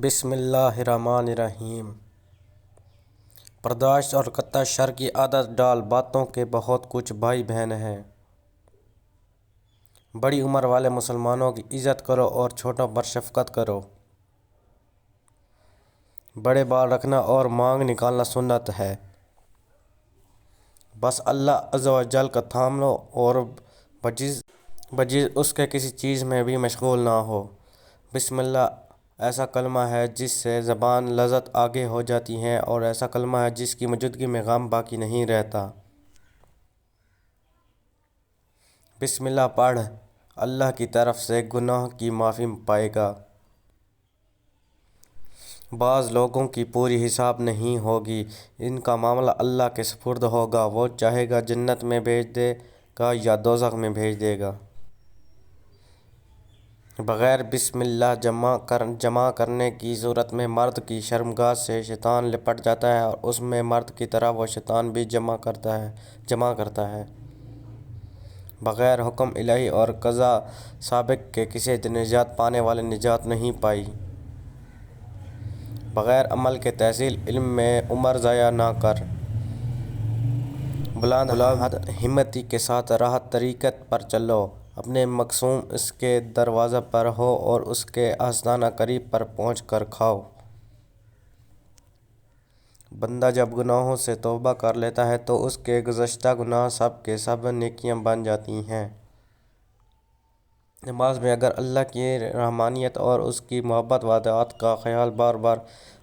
بسم اللہ الرحمن الرحیم۔ برداشت اور قطع شر کی عادت ڈال، باتوں کے بہت کچھ بھائی بہن ہیں۔ بڑی عمر والے مسلمانوں کی عزت کرو اور چھوٹوں پر شفقت کرو۔ بڑے بال رکھنا اور مانگ نکالنا سنت ہے۔ بس اللہ عز و جل کا تھام لو اور بجز اس کے کسی چیز میں بھی مشغول نہ ہو۔ بسم اللہ ایسا کلمہ ہے جس سے زبان لذت آگے ہو جاتی ہے، اور ایسا کلمہ ہے جس کی موجودگی میں غم باقی نہیں رہتا۔ بسم اللہ پڑھ، اللہ کی طرف سے گناہ کی معافی پائے گا۔ بعض لوگوں کی پوری حساب نہیں ہوگی، ان کا معاملہ اللہ کے سپرد ہوگا، وہ چاہے گا جنت میں بھیج دے گا یا دوزخ میں بھیج دے گا۔ بغیر بسم اللہ جمع کرنے کی صورت میں مرد کی شرمگاہ سے شیطان لپٹ جاتا ہے، اور اس میں مرد کی طرح وہ شیطان بھی جمع کرتا ہے۔ بغیر حکم الہی اور قضاء سابق کے کسی نجات پانے والے نجات نہیں پائی۔ بغیر عمل کے تحصیل علم میں عمر ضائع نہ کر۔ بلند ہمتی کے ساتھ راہ طریقت پر چلو، اپنے مقصود اس کے دروازے پر ہو اور اس کے آستانہ قریب پر پہنچ کر کھاؤ۔ بندہ جب گناہوں سے توبہ کر لیتا ہے تو اس کے گزشتہ گناہ سب کے سب نیکیاں بن جاتی ہیں۔ نماز میں اگر اللہ کی رحمانیت اور اس کی محبت و اطاعت کا خیال بار بار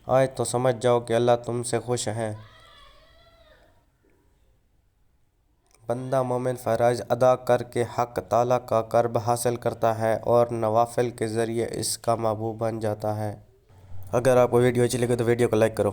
آئے تو سمجھ جاؤ کہ اللہ تم سے خوش ہے۔ بندہ مومن فرائض ادا کر کے حق تعالیٰ کا قرب حاصل کرتا ہے اور نوافل کے ذریعے اس کا محبوب بن جاتا ہے۔ اگر آپ کو ویڈیو اچھی لگے تو ویڈیو کو لائک کرو۔